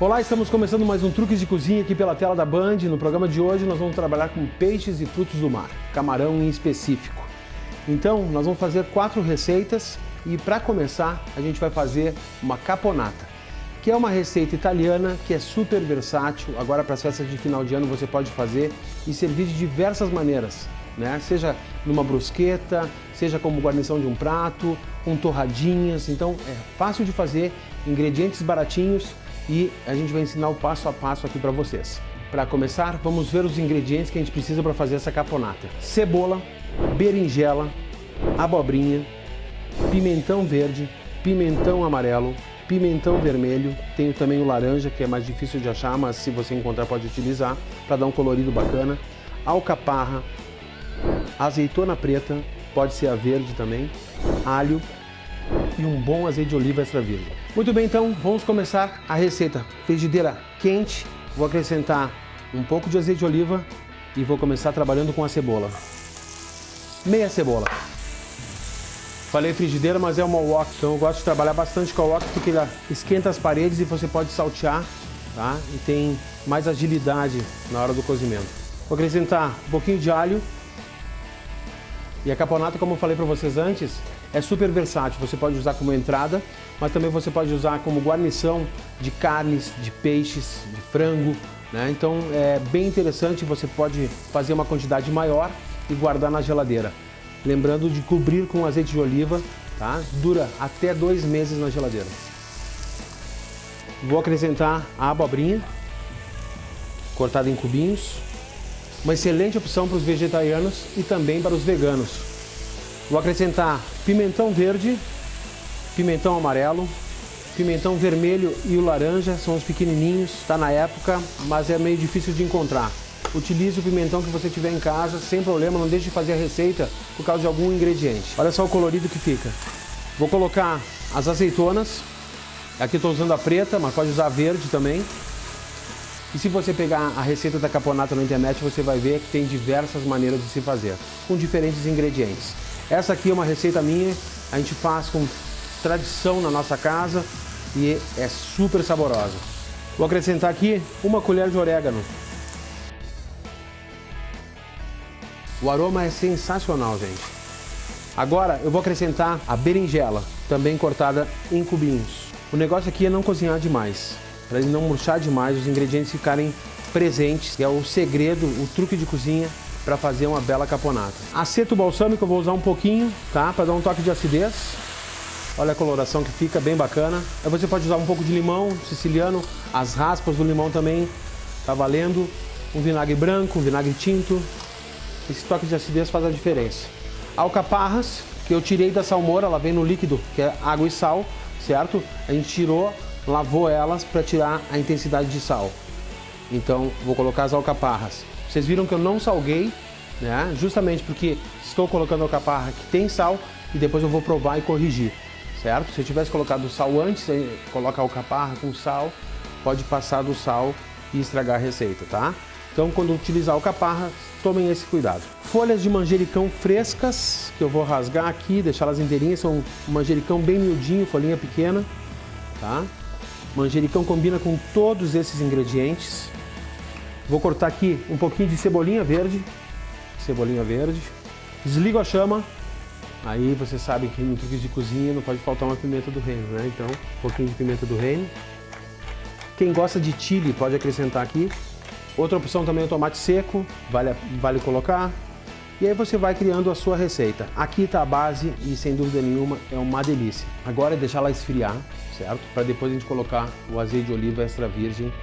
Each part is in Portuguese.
Olá, estamos começando mais um Truques de Cozinha aqui pela tela da Band. No programa de hoje nós vamos trabalhar com peixes e frutos do mar, camarão em específico. Então, nós vamos fazer 4 receitas e para começar a gente vai fazer uma caponata, que é uma receita italiana que é super versátil. Agora para as festas de final de ano você pode fazer e servir de diversas maneiras, né? Seja numa brusqueta, seja como guarnição de um prato, com torradinhas. Então é fácil de fazer, ingredientes baratinhos e a gente vai ensinar o passo a passo aqui para vocês. Para começar, vamos ver os ingredientes que a gente precisa para fazer essa caponata. Cebola, berinjela, abobrinha, pimentão verde, pimentão amarelo, pimentão vermelho, tenho também o laranja, que é mais difícil de achar, mas se você encontrar pode utilizar para dar um colorido bacana, alcaparra, azeitona preta, pode ser a verde também, alho e um bom azeite de oliva extra virgem. Muito bem, então vamos começar a receita. Frigideira quente, vou acrescentar um pouco de azeite de oliva e vou começar trabalhando com a cebola. Meia cebola. Falei frigideira, mas é uma wok, então eu gosto de trabalhar bastante com a wok porque ela esquenta as paredes e você pode saltear, tá? E tem mais agilidade na hora do cozimento. Vou acrescentar um pouquinho de alho. E a caponata, como eu falei para vocês antes, é super versátil. Você pode usar como entrada, mas também você pode usar como guarnição de carnes, de peixes, de frango, né? Então é bem interessante, você pode fazer uma quantidade maior e guardar na geladeira. Lembrando de cobrir com azeite de oliva, tá? Dura até 2 meses na geladeira. Vou acrescentar a abobrinha, cortada em cubinhos. Uma excelente opção para os vegetarianos e também para os veganos. Vou acrescentar pimentão verde, pimentão amarelo, pimentão vermelho e o laranja, são os pequenininhos, está na época, mas é meio difícil de encontrar. Utilize o pimentão que você tiver em casa, sem problema, não deixe de fazer a receita por causa de algum ingrediente. Olha só o colorido que fica. Vou colocar as azeitonas, aqui estou usando a preta, mas pode usar a verde também. E se você pegar a receita da caponata na internet, você vai ver que tem diversas maneiras de se fazer, com diferentes ingredientes. Essa aqui é uma receita minha, a gente faz com tradição na nossa casa e é super saborosa. Vou acrescentar aqui 1 colher de orégano. O aroma é sensacional, gente. Agora eu vou acrescentar a berinjela, também cortada em cubinhos. O negócio aqui é não cozinhar demais, para ele não murchar demais, os ingredientes ficarem presentes, que é o segredo, o truque de cozinha para fazer uma bela caponata. Aceto balsâmico eu vou usar um pouquinho, tá? Para dar um toque de acidez. Olha a coloração que fica, bem bacana. Aí você pode usar um pouco de limão siciliano, as raspas do limão também, tá valendo. Um vinagre branco, um vinagre tinto. Esse toque de acidez faz a diferença. Alcaparras, que eu tirei da salmoura, ela vem no líquido, que é água e sal, certo? A gente tirou, lavou elas para tirar a intensidade de sal. Então vou colocar as alcaparras. Vocês viram que eu não salguei, né? Justamente porque estou colocando a alcaparra que tem sal e depois eu vou provar e corrigir, certo? Se eu tivesse colocado sal antes, coloca a alcaparra com sal, pode passar do sal e estragar a receita, tá? Então quando utilizar a alcaparra, tomem esse cuidado. Folhas de manjericão frescas, que eu vou rasgar aqui, deixá-las inteirinhas, são um manjericão bem miudinho, folhinha pequena, tá? Manjericão combina com todos esses ingredientes. Vou cortar aqui um pouquinho de cebolinha verde. Desligo a chama. Aí você sabe que no truques de cozinha não pode faltar uma pimenta do reino, né? Então, um pouquinho de pimenta do reino. Quem gosta de chili pode acrescentar aqui. Outra opção também é o tomate seco, vale colocar. E aí você vai criando a sua receita. Aqui está a base e sem dúvida nenhuma é uma delícia. Agora é deixar ela esfriar, certo? Para depois a gente colocar o azeite de oliva extra virgem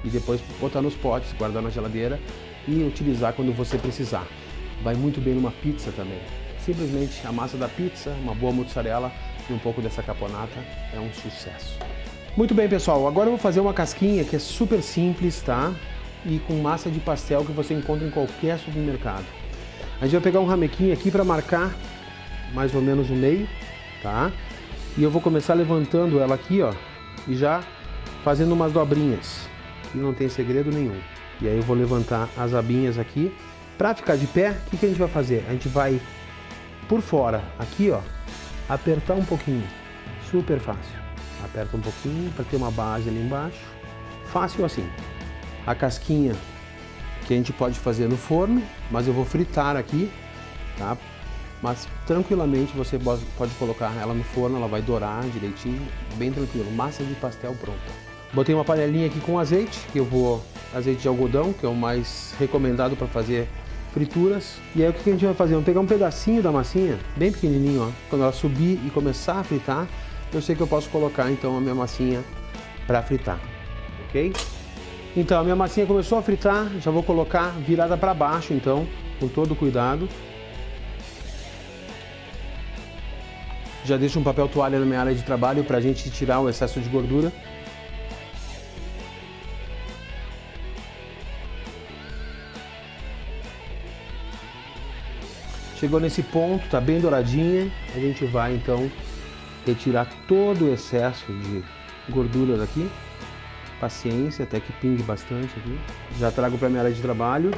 e depois botar nos potes, guardar na geladeira e utilizar quando você precisar. Vai muito bem numa pizza também. Simplesmente a massa da pizza, uma boa mussarela e um pouco dessa caponata é um sucesso. Muito bem, pessoal, agora eu vou fazer uma casquinha que é super simples, tá? E com massa de pastel que você encontra em qualquer supermercado. A gente vai pegar um ramequinho aqui para marcar mais ou menos o meio, tá? E eu vou começar levantando ela aqui, ó, e já fazendo umas dobrinhas. E não tem segredo nenhum. E aí eu vou levantar as abinhas aqui. Para ficar de pé, o que a gente vai fazer? A gente vai por fora, aqui, ó, apertar um pouquinho. Super fácil. Aperta um pouquinho para ter uma base ali embaixo. Fácil assim. A casquinha que a gente pode fazer no forno, mas eu vou fritar aqui, tá? Mas tranquilamente você pode colocar ela no forno, ela vai dourar direitinho, bem tranquilo. Massa de pastel pronta. Botei uma panelinha aqui com azeite, azeite de algodão, que é o mais recomendado para fazer frituras. E aí o que a gente vai fazer? Vamos pegar um pedacinho da massinha, bem pequenininho, ó. Quando ela subir e começar a fritar, eu sei que eu posso colocar então a minha massinha para fritar, ok? Então a minha massinha começou a fritar, já vou colocar virada para baixo então, com todo cuidado. Já deixo um papel toalha na minha área de trabalho para a gente tirar o excesso de gordura. Chegou nesse ponto, tá bem douradinha, a gente vai então retirar todo o excesso de gordura daqui. Paciência, até que pingue bastante aqui. Já trago para minha área de trabalho,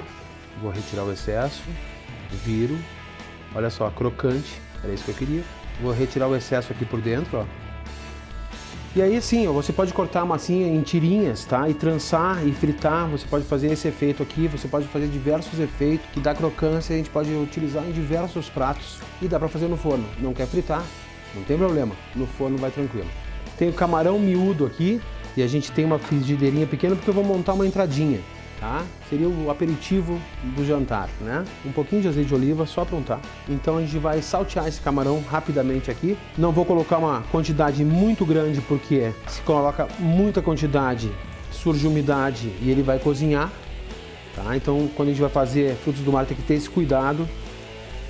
vou retirar o excesso, viro, olha só, crocante, era isso que eu queria. Vou retirar o excesso aqui por dentro, ó. E aí sim, ó, você pode cortar a massinha em tirinhas, tá? E trançar e fritar, você pode fazer esse efeito aqui, você pode fazer diversos efeitos que dá crocância, a gente pode utilizar em diversos pratos e dá para fazer no forno. Não quer fritar? Não tem problema, no forno vai tranquilo. Tem o camarão miúdo aqui e a gente tem uma frigideirinha pequena porque eu vou montar uma entradinha, tá? Seria o aperitivo do jantar, né? Um pouquinho de azeite de oliva só para untar. Então a gente vai saltear esse camarão rapidamente aqui. Não vou colocar uma quantidade muito grande porque se coloca muita quantidade surge umidade e ele vai cozinhar, tá? Então quando a gente vai fazer frutos do mar tem que ter esse cuidado.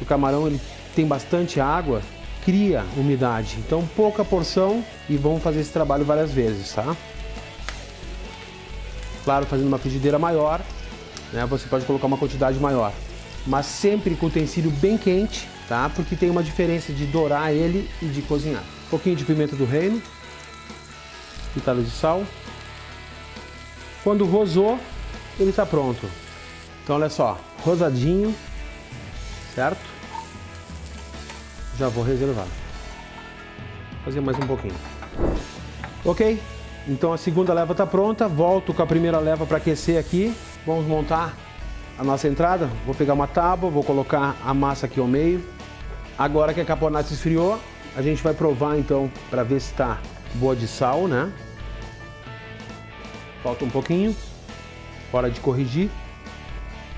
O camarão ele tem bastante água, cria umidade. Então pouca porção e vamos fazer esse trabalho várias vezes, tá? Claro, fazendo uma frigideira maior, né, você pode colocar uma quantidade maior, mas sempre com o utensílio bem quente, tá? Porque tem uma diferença de dourar ele e de cozinhar. Um pouquinho de pimenta do reino, pitada de sal. Quando rosou, ele está pronto. Então olha só, rosadinho, certo? Já vou reservar. Vou fazer mais um pouquinho. Ok? Então a segunda leva está pronta, volto com a primeira leva para aquecer aqui. Vamos montar a nossa entrada. Vou pegar uma tábua, vou colocar a massa aqui ao meio. Agora que a caponata esfriou, a gente vai provar então para ver se está boa de sal, né? Falta um pouquinho, hora de corrigir.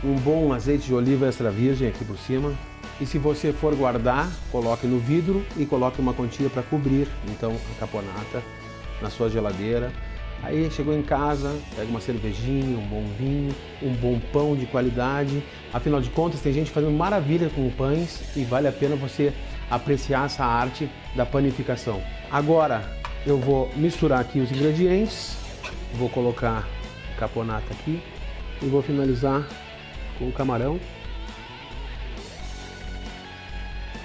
Um bom azeite de oliva extra virgem aqui por cima. E se você for guardar, coloque no vidro e coloque uma quantia para cobrir então a caponata na sua geladeira. Aí chegou em casa, pega uma cervejinha, um bom vinho, um bom pão de qualidade. Afinal de contas, tem gente fazendo maravilha com pães e vale a pena você apreciar essa arte da panificação. Agora eu vou misturar aqui os ingredientes, vou colocar a caponata aqui e vou finalizar com o camarão.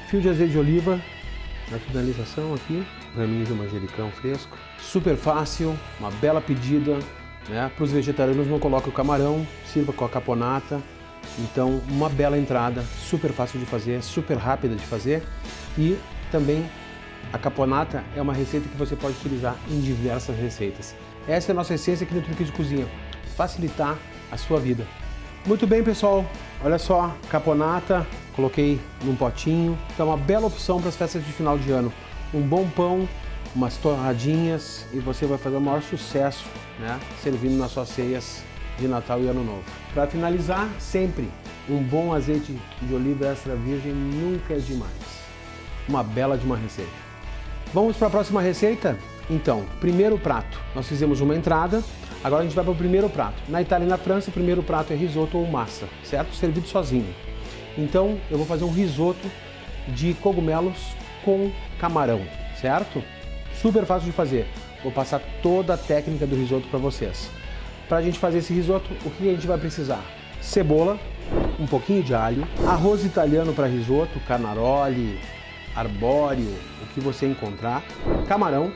Fio de azeite de oliva na finalização aqui, raminho de manjericão fresco. Super fácil, uma bela pedida, né? Para os vegetarianos não coloque o camarão, sirva com a caponata. Então uma bela entrada, super fácil de fazer, super rápida de fazer. E também a caponata é uma receita que você pode utilizar em diversas receitas. Essa é a nossa essência aqui no Truques de Cozinha, facilitar a sua vida. Muito bem, pessoal, olha só, caponata, coloquei num potinho, é uma bela opção para as festas de final de ano. Um bom pão, umas torradinhas e você vai fazer o maior sucesso, né, servindo nas suas ceias de Natal e Ano Novo. Para finalizar, sempre um bom azeite de oliva extra virgem nunca é demais. Uma bela de uma receita. Vamos para a próxima receita? Então, primeiro prato, nós fizemos uma entrada, agora a gente vai para o primeiro prato. Na Itália e na França, o primeiro prato é risoto ou massa, certo? Servido sozinho. Então, eu vou fazer um risoto de cogumelos com camarão, certo? Super fácil de fazer. Vou passar toda a técnica do risoto para vocês. Para a gente fazer esse risoto, o que a gente vai precisar? Cebola, um pouquinho de alho, arroz italiano para risoto, carnaroli, arbóreo, o que você encontrar, camarão,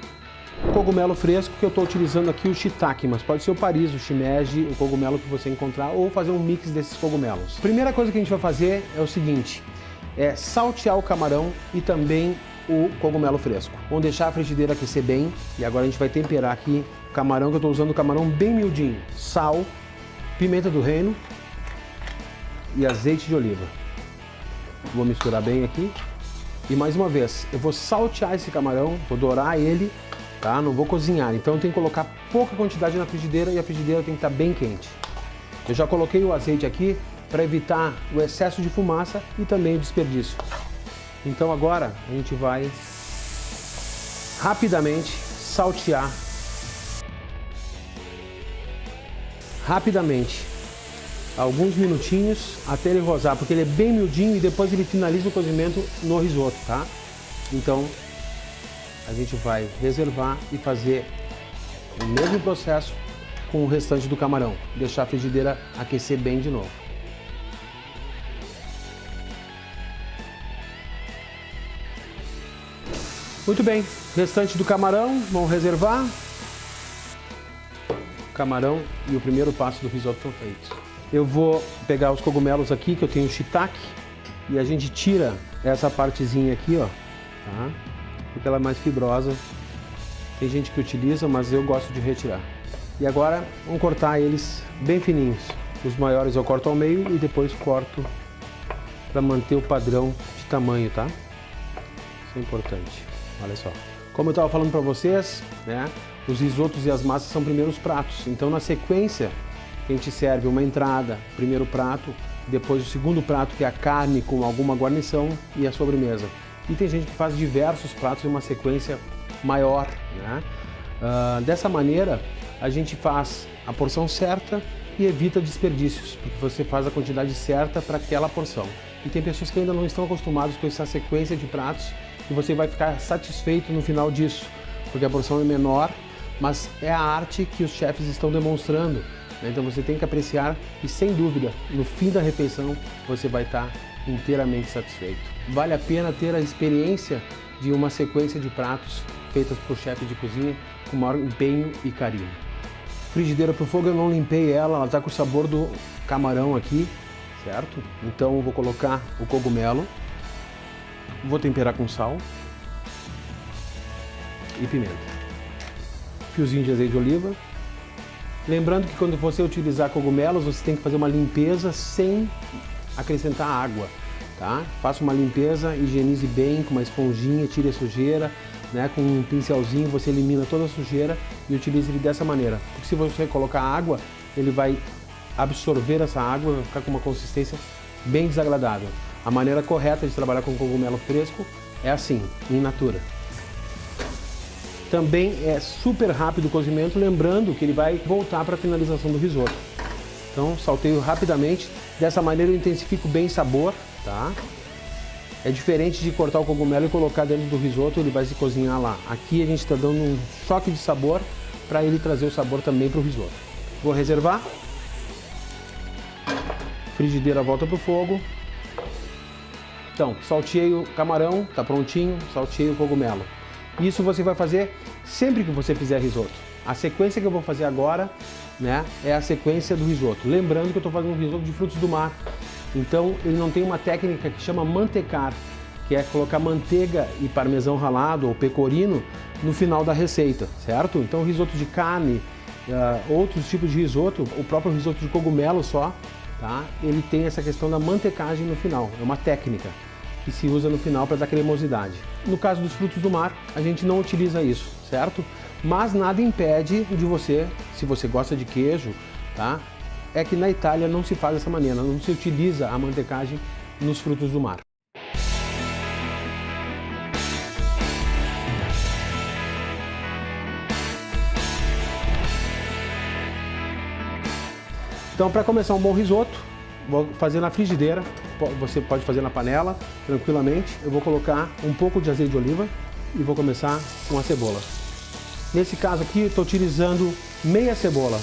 cogumelo fresco, que eu estou utilizando aqui o shiitake, mas pode ser o Paris, o shimeji, o cogumelo que você encontrar, ou fazer um mix desses cogumelos. Primeira coisa que a gente vai fazer é o seguinte, é saltear o camarão e também o cogumelo fresco. Vamos deixar a frigideira aquecer bem e agora a gente vai temperar aqui camarão, que eu estou usando camarão bem miudinho, sal, pimenta do reino e azeite de oliva. Vou misturar bem aqui. E mais uma vez, eu vou saltear esse camarão, vou dourar ele, tá? Não vou cozinhar, então eu tenho que colocar pouca quantidade na frigideira e a frigideira tem que estar bem quente. Eu já coloquei o azeite aqui para evitar o excesso de fumaça e também o desperdício. Então agora a gente vai rapidamente saltear, alguns minutinhos até ele rosar, porque ele é bem miudinho e depois ele finaliza o cozimento no risoto, tá? Então a gente vai reservar e fazer o mesmo processo com o restante do camarão, deixar a frigideira aquecer bem de novo. Muito bem, restante do camarão, vamos reservar. O camarão e o primeiro passo do risoto estão feitos. Eu vou pegar os cogumelos aqui, que eu tenho shiitake, e a gente tira essa partezinha aqui, ó, tá? Porque ela é mais fibrosa. Tem gente que utiliza, mas eu gosto de retirar. E agora vamos cortar eles bem fininhos. Os maiores eu corto ao meio e depois corto para manter o padrão de tamanho, tá? Isso é importante. Olha só. Como eu estava falando para vocês, né? Os risotos e as massas são primeiros pratos. Então na sequência a gente serve uma entrada, primeiro prato, depois o segundo prato, que é a carne com alguma guarnição, e a sobremesa. E tem gente que faz diversos pratos em uma sequência maior, né? Dessa maneira a gente faz a porção certa e evita desperdícios, porque você faz a quantidade certa para aquela porção. E tem pessoas que ainda não estão acostumadas com essa sequência de pratos e você vai ficar satisfeito no final disso, porque a porção é menor, mas é a arte que os chefes estão demonstrando, né? Então você tem que apreciar e, sem dúvida, no fim da refeição você vai estar inteiramente satisfeito. Vale a pena ter a experiência de uma sequência de pratos feitas por chefe de cozinha com maior empenho e carinho. Frigideira para o fogo, eu não limpei ela está com o sabor do camarão aqui, certo? Então eu vou colocar o cogumelo, vou temperar com sal e pimenta. Fiozinho de azeite de oliva. Lembrando que quando você utilizar cogumelos, você tem que fazer uma limpeza sem acrescentar água, tá? Faça uma limpeza, higienize bem com uma esponjinha, tire a sujeira, né? Com um pincelzinho você elimina toda a sujeira e utilize ele dessa maneira. Porque se você colocar água, ele vai absorver essa água, vai ficar com uma consistência bem desagradável. A maneira correta de trabalhar com cogumelo fresco é assim, in natura. Também é super rápido o cozimento, lembrando que ele vai voltar para a finalização do risoto. Então salteio rapidamente, dessa maneira eu intensifico bem o sabor, tá? É diferente de cortar o cogumelo e colocar dentro do risoto, ele vai se cozinhar lá. Aqui a gente está dando um choque de sabor para ele trazer o sabor também para o risoto. Vou reservar. Frigideira volta para o fogo. Então, salteei o camarão, tá prontinho, salteei o cogumelo. Isso você vai fazer sempre que você fizer risoto. A sequência que eu vou fazer agora, né, é a sequência do risoto. Lembrando que eu estou fazendo um risoto de frutos do mar. Então ele não tem uma técnica que chama mantecar, que é colocar manteiga e parmesão ralado ou pecorino no final da receita, certo? Então risoto de carne, outros tipos de risoto, o próprio risoto de cogumelo só, tá? Ele tem essa questão da mantecagem no final, é uma técnica que se usa no final para dar cremosidade. No caso dos frutos do mar, a gente não utiliza isso, certo? Mas nada impede de você, se você gosta de queijo, tá? É que na Itália não se faz dessa maneira, não se utiliza a mantecagem nos frutos do mar. Então, para começar um bom risoto, vou fazer na frigideira, você pode fazer na panela, tranquilamente. Eu vou colocar um pouco de azeite de oliva e vou começar com a cebola. Nesse caso aqui, eu estou utilizando meia cebola.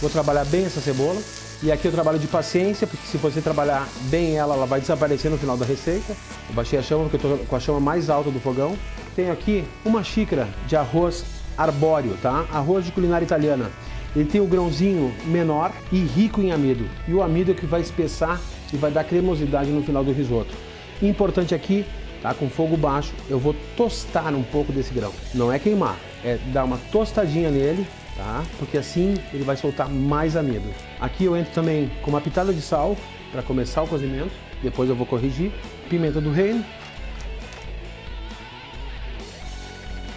Vou trabalhar bem essa cebola. E aqui eu trabalho de paciência, porque se você trabalhar bem ela, ela vai desaparecer no final da receita. Eu baixei a chama, porque eu estou com a chama mais alta do fogão. Tenho aqui uma xícara de arroz arbóreo, tá? Arroz de culinária italiana. Ele tem o grãozinho menor e rico em amido. E o amido é que vai espessar e vai dar cremosidade no final do risoto. Importante aqui, tá? Com fogo baixo, eu vou tostar um pouco desse grão. Não é queimar, é dar uma tostadinha nele, tá? Porque assim ele vai soltar mais amido. Aqui eu entro também com uma pitada de sal para começar o cozimento, depois eu vou corrigir. Pimenta do reino.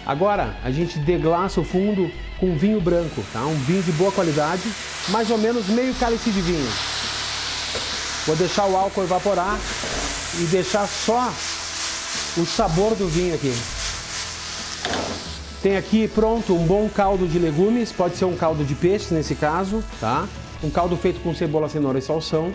Agora a gente deglaça o fundo com vinho branco, tá? Um vinho de boa qualidade, mais ou menos meio cálice de vinho. Vou deixar o álcool evaporar e deixar só o sabor do vinho aqui. Tem aqui pronto um bom caldo de legumes, pode ser um caldo de peixe nesse caso, tá? Um caldo feito com cebola, cenoura e salsão.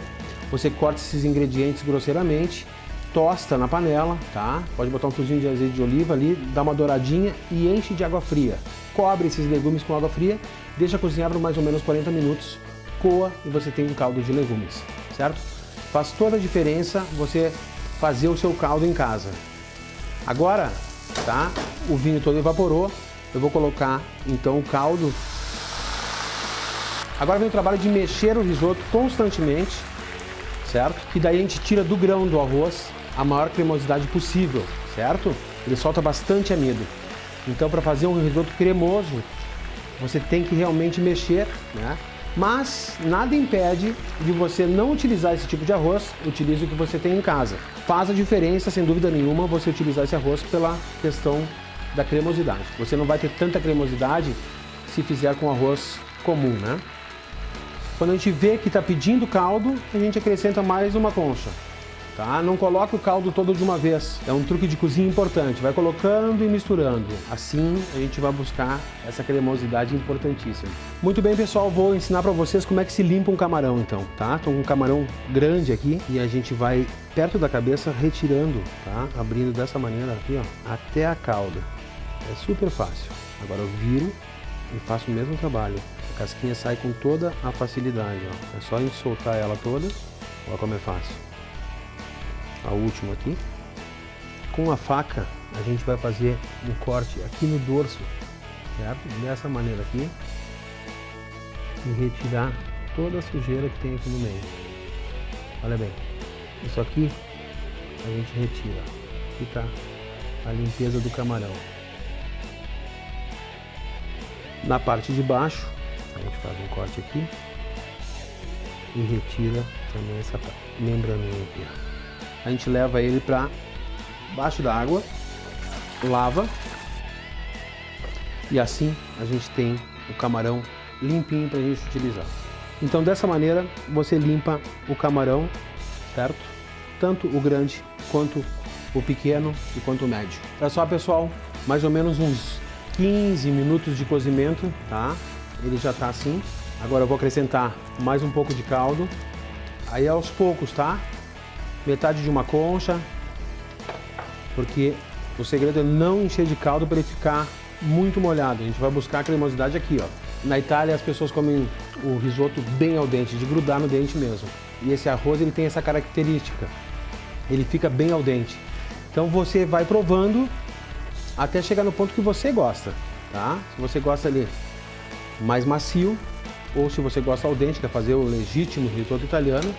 Você corta esses ingredientes grosseiramente, tosta na panela, tá? Pode botar um fiozinho de azeite de oliva ali, dá uma douradinha e enche de água fria. Cobre esses legumes com água fria, deixa cozinhar por mais ou menos 40 minutos, coa e você tem um caldo de legumes, certo? Faz toda a diferença você fazer o seu caldo em casa. Agora, tá? O vinho todo evaporou, eu vou colocar então o caldo. Agora vem o trabalho de mexer o risoto constantemente, certo? Que daí a gente tira do grão do arroz a maior cremosidade possível, certo? Ele solta bastante amido. Então, para fazer um risoto cremoso, você tem que realmente mexer, né? Mas nada impede de você não utilizar esse tipo de arroz, utilize o que você tem em casa. Faz a diferença, sem dúvida nenhuma, você utilizar esse arroz pela questão da cremosidade. Você não vai ter tanta cremosidade se fizer com arroz comum, né? Quando a gente vê que está pedindo caldo, a gente acrescenta mais uma concha, tá? Não coloque o caldo todo de uma vez, é um truque de cozinha importante, vai colocando e misturando, assim a gente vai buscar essa cremosidade importantíssima. Muito bem, pessoal, vou ensinar para vocês como é que se limpa um camarão então, tá? Estou com um camarão grande aqui e a gente vai perto da cabeça retirando, tá? Abrindo dessa maneira aqui, ó, até a cauda. É super fácil. Agora eu viro e faço o mesmo trabalho. A casquinha sai com toda a facilidade, ó. É só a gente soltar ela toda. Olha como é fácil. A última aqui. Com a faca, a gente vai fazer um corte aqui no dorso, certo? Dessa maneira aqui. E retirar toda a sujeira que tem aqui no meio. Olha bem. Isso aqui a gente retira. Aqui tá a limpeza do camarão. Na parte de baixo, a gente faz um corte aqui e retira também essa membraninha aqui. A gente leva ele para baixo da água, lava e assim a gente tem o camarão limpinho para a gente utilizar. Então dessa maneira você limpa o camarão, certo? Tanto o grande quanto o pequeno e quanto o médio. Olha só, pessoal, mais ou menos uns 15 minutos de cozimento, tá? Ele já tá assim. Agora eu vou acrescentar mais um pouco de caldo. Aí aos poucos, tá? Metade de uma concha, porque o segredo é não encher de caldo para ele ficar muito molhado. A gente vai buscar a cremosidade aqui, ó. Na Itália as pessoas comem o risoto bem al dente, de grudar no dente mesmo. E esse arroz ele tem essa característica. Ele fica bem al dente. Então você vai provando até chegar no ponto que você gosta, tá? Se você gosta ali mais macio, ou se você gosta al dente, quer fazer o legítimo risoto italiano.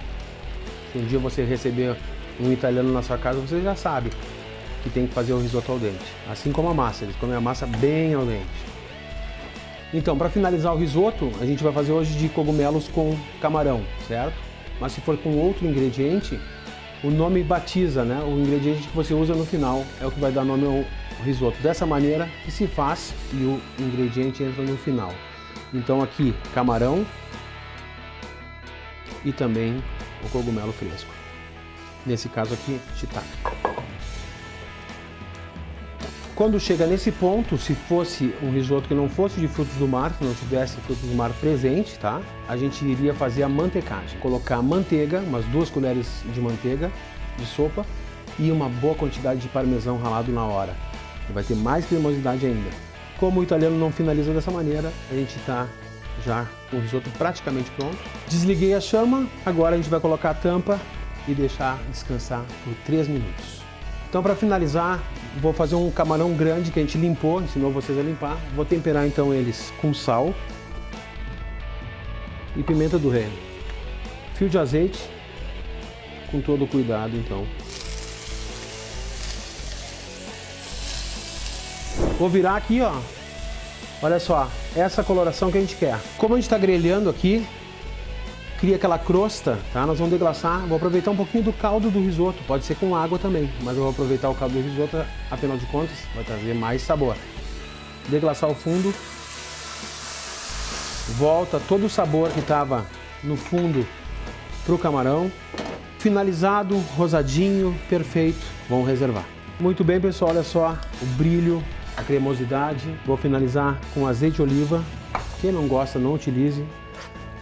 Se um dia você receber um italiano na sua casa, você já sabe que tem que fazer o risoto al dente. Assim como a massa, eles comem a massa bem al dente. Então, para finalizar o risoto, a gente vai fazer hoje de cogumelos com camarão, certo? Mas se for com outro ingrediente, o nome batiza, né? O ingrediente que você usa no final é o que vai dar nome ao risoto. Dessa maneira que se faz e o ingrediente entra no final. Então aqui camarão e também o cogumelo fresco. Nesse caso aqui, shiitake. Quando chega nesse ponto, se fosse um risoto que não fosse de frutos do mar, que não tivesse frutos do mar presente, tá? A gente iria fazer a mantecagem. Colocar manteiga, umas 2 colheres de manteiga de sopa e uma boa quantidade de parmesão ralado na hora. Vai ter mais cremosidade ainda. Como o italiano não finaliza dessa maneira, a gente está já com o risoto praticamente pronto. Desliguei a chama, agora a gente vai colocar a tampa e deixar descansar por 3 minutos. Então, para finalizar, vou fazer um camarão grande que a gente limpou, ensinou vocês a limpar. Vou temperar então eles com sal e pimenta do reino. Fio de azeite, com todo o cuidado então. Vou virar aqui, ó, Olha só, essa coloração que a gente quer. Como a gente está grelhando aqui, cria aquela crosta, tá? Nós vamos deglaçar, vou aproveitar um pouquinho do caldo do risoto, pode ser com água também, mas eu vou aproveitar o caldo do risoto, afinal de contas, vai trazer mais sabor. Deglaçar o fundo, volta todo o sabor que estava no fundo pro camarão. Finalizado, rosadinho, perfeito, vamos reservar. Muito bem, pessoal, olha só o brilho, a cremosidade. Vou finalizar com azeite de oliva. Quem não gosta, não utilize,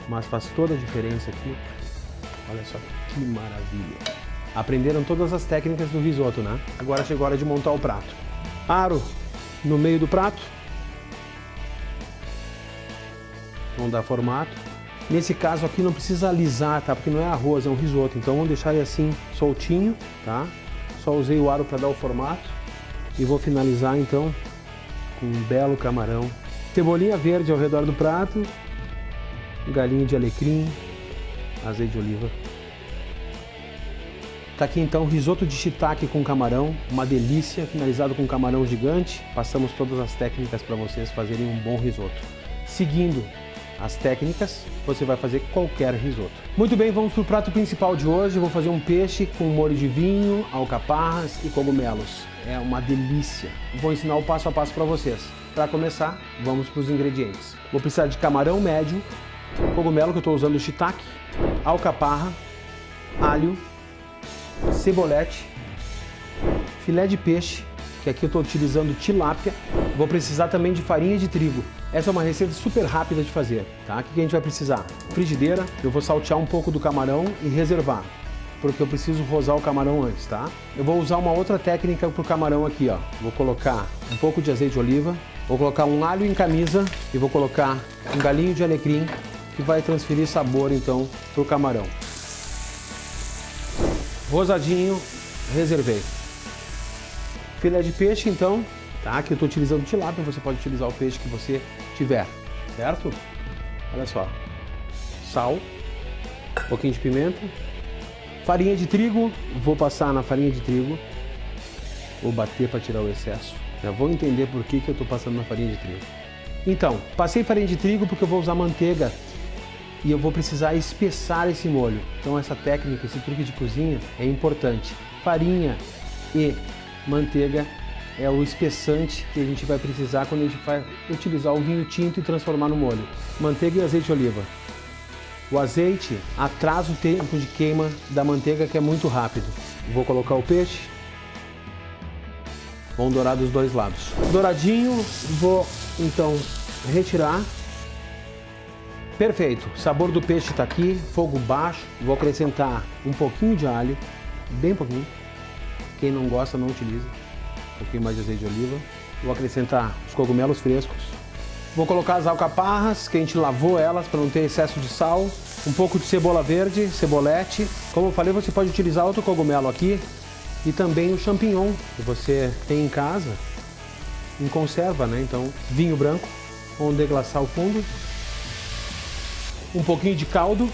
mas faz toda a diferença aqui. Olha só que maravilha. Aprenderam todas as técnicas do risoto, né? Agora chegou a hora de montar o prato. Aro no meio do prato. Vamos dar formato. Nesse caso aqui não precisa alisar, tá? Porque não é arroz, é um risoto. Então vamos deixar ele assim soltinho, tá? Só usei o aro para dar o formato. E vou finalizar então com um belo camarão. Cebolinha verde ao redor do prato. Galinha de alecrim. Azeite de oliva. Tá aqui então risoto de shiitake com camarão. Uma delícia, finalizado com camarão gigante. Passamos todas as técnicas para vocês fazerem um bom risoto. Seguindo as técnicas, você vai fazer qualquer risoto. Muito bem, vamos para o prato principal de hoje. Eu vou fazer um peixe com molho de vinho, alcaparras e cogumelos. É uma delícia. Vou ensinar o passo a passo para vocês. Para começar, vamos para os ingredientes. Vou precisar de camarão médio, cogumelo que eu estou usando shiitake, alcaparra, alho, cebolete, filé de peixe, que aqui eu estou utilizando tilápia. Vou precisar também de farinha de trigo. Essa é uma receita super rápida de fazer, tá? O que a gente vai precisar? Frigideira, eu vou saltear um pouco do camarão e reservar, porque eu preciso rosar o camarão antes, tá? Eu vou usar uma outra técnica pro camarão aqui, ó. Vou colocar um pouco de azeite de oliva, vou colocar um alho em camisa e vou colocar um galinho de alecrim, que vai transferir sabor, então, pro camarão. Rosadinho, reservei. Filé de peixe, então, tá? Que eu estou utilizando tilápia, você pode utilizar o peixe que você tiver, certo? Olha só, sal, um pouquinho de pimenta, farinha de trigo, vou passar na farinha de trigo, vou bater para tirar o excesso, já vou entender por que eu estou passando na farinha de trigo. Então, passei farinha de trigo porque eu vou usar manteiga e eu vou precisar espessar esse molho, então essa técnica, esse truque de cozinha é importante. Farinha e manteiga é o espessante que a gente vai precisar quando a gente vai utilizar o vinho tinto e transformar no molho. Manteiga e azeite de oliva. O azeite atrasa o tempo de queima da manteiga, que é muito rápido. Vou colocar o peixe. Vamos dourar dos dois lados. Douradinho, vou então retirar. Perfeito, o sabor do peixe está aqui, fogo baixo. Vou acrescentar um pouquinho de alho, bem pouquinho. Quem não gosta, não utiliza. Um pouquinho mais de azeite de oliva. Vou acrescentar os cogumelos frescos. Vou colocar as alcaparras, que a gente lavou elas para não ter excesso de sal. Um pouco de cebola verde, cebolete. Como eu falei, você pode utilizar outro cogumelo aqui. E também o champignon, que você tem em casa, em conserva, né? Então, vinho branco. Vamos deglaçar o fundo. Um pouquinho de caldo.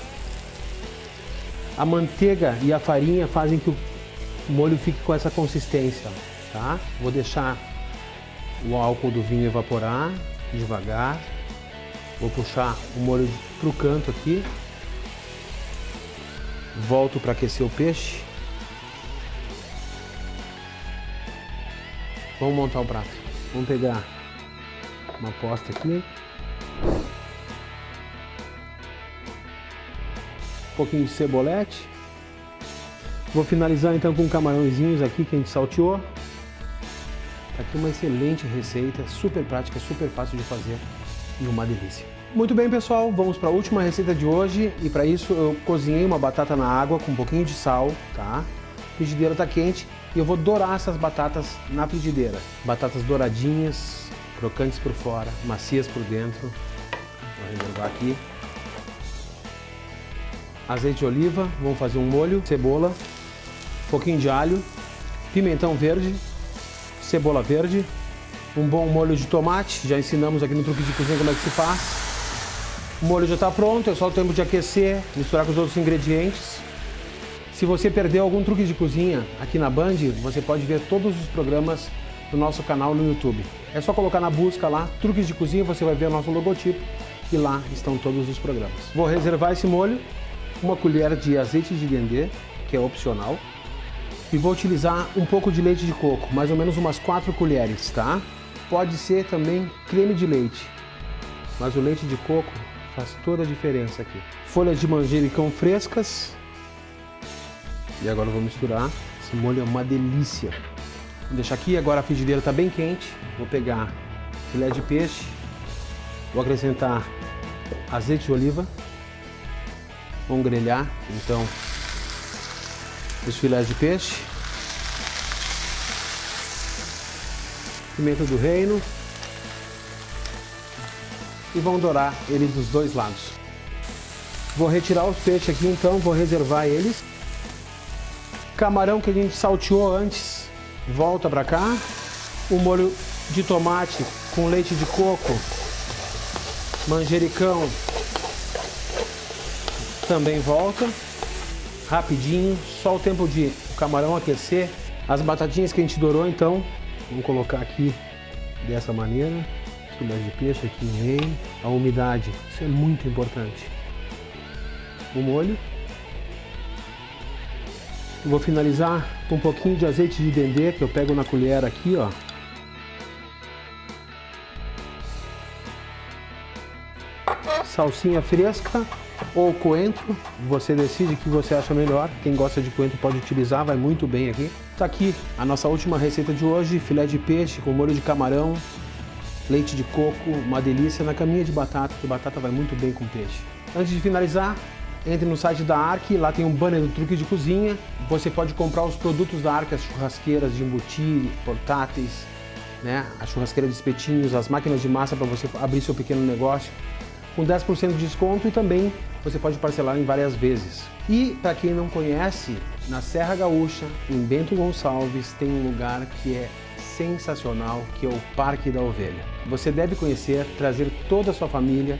A manteiga e a farinha fazem que o molho fique com essa consistência, tá? Vou deixar o álcool do vinho evaporar devagar. Vou puxar o molho pro canto aqui. Volto para aquecer o peixe. Vamos montar o prato. Vamos pegar uma posta aqui. Um pouquinho de cebolete. Vou finalizar então com camarõezinhos aqui que a gente salteou. Tá aqui uma excelente receita, super prática, super fácil de fazer e uma delícia. Muito bem, pessoal, vamos para a última receita de hoje e para isso eu cozinhei uma batata na água com um pouquinho de sal, tá? A frigideira tá quente e eu vou dourar essas batatas na frigideira. Batatas douradinhas, crocantes por fora, macias por dentro. Vou reservar aqui. Azeite de oliva, vamos fazer um molho, cebola, um pouquinho de alho, pimentão verde, cebola verde, um bom molho de tomate, já ensinamos aqui no truque de cozinha como é que se faz. O molho já está pronto, é só o tempo de aquecer, misturar com os outros ingredientes. Se você perdeu algum truque de cozinha aqui na Band, você pode ver todos os programas no nosso canal no YouTube. É só colocar na busca lá, Truques de Cozinha, você vai ver o nosso logotipo e lá estão todos os programas. Vou reservar esse molho, uma colher de azeite de dendê, que é opcional, e vou utilizar um pouco de leite de coco, mais ou menos umas 4 colheres, tá? Pode ser também creme de leite, mas o leite de coco faz toda a diferença aqui. Folhas de manjericão frescas. E agora eu vou misturar. Esse molho é uma delícia. Vou deixar aqui, agora a frigideira está bem quente. Vou pegar filé de peixe. Vou acrescentar azeite de oliva. Vamos grelhar, então, os filés de peixe. Pimenta do reino. E vão dourar eles dos dois lados. Vou retirar os peixes aqui, então, vou reservar eles. Camarão que a gente salteou antes, volta para cá. O molho de tomate com leite de coco, manjericão, também volta. Rapidinho, só o tempo de o camarão aquecer. As batatinhas que a gente dourou, então, vamos colocar aqui dessa maneira. Filé de peixe aqui no meio, a umidade, isso é muito importante. O molho. Vou finalizar com um pouquinho de azeite de dendê, que eu pego na colher aqui, ó. Salsinha fresca ou coentro, você decide o que você acha melhor. Quem gosta de coentro pode utilizar, vai muito bem aqui. Tá aqui a nossa última receita de hoje, filé de peixe com molho de camarão, leite de coco, uma delícia, na caminha de batata, que batata vai muito bem com peixe. Antes de finalizar, entre no site da Ark, lá tem um banner do Truque de Cozinha. Você pode comprar os produtos da Ark, as churrasqueiras de embutir, portáteis, né? A churrasqueira de espetinhos, as máquinas de massa para você abrir seu pequeno negócio, com 10% de desconto, e também você pode parcelar em várias vezes. E para quem não conhece, na Serra Gaúcha, em Bento Gonçalves, tem um lugar que é sensacional, que é o Parque da Ovelha. Você deve conhecer, trazer toda a sua família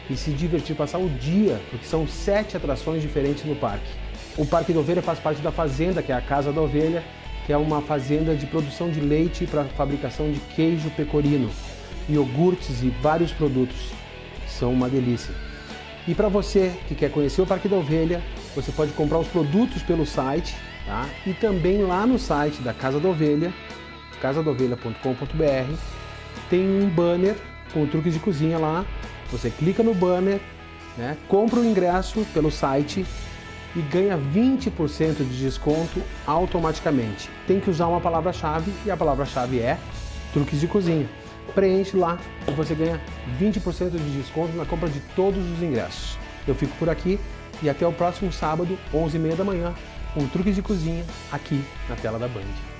e se divertir, passar o dia, porque são 7 atrações diferentes no parque. O Parque da Ovelha faz parte da Fazenda, que é a Casa da Ovelha, que é uma fazenda de produção de leite para fabricação de queijo pecorino, iogurtes e vários produtos. São uma delícia. E para você que quer conhecer o Parque da Ovelha, você pode comprar os produtos pelo site, tá? E também lá no site da Casa da Ovelha, casadovelha.com.br, tem um banner com truques de cozinha lá. Você clica no banner, né, compra o ingresso pelo site e ganha 20% de desconto automaticamente. Tem que usar uma palavra-chave e a palavra-chave é truques de cozinha. Preenche lá e você ganha 20% de desconto na compra de todos os ingressos. Eu fico por aqui e até o próximo sábado, 11h30 da manhã, com truques de cozinha aqui na tela da Band.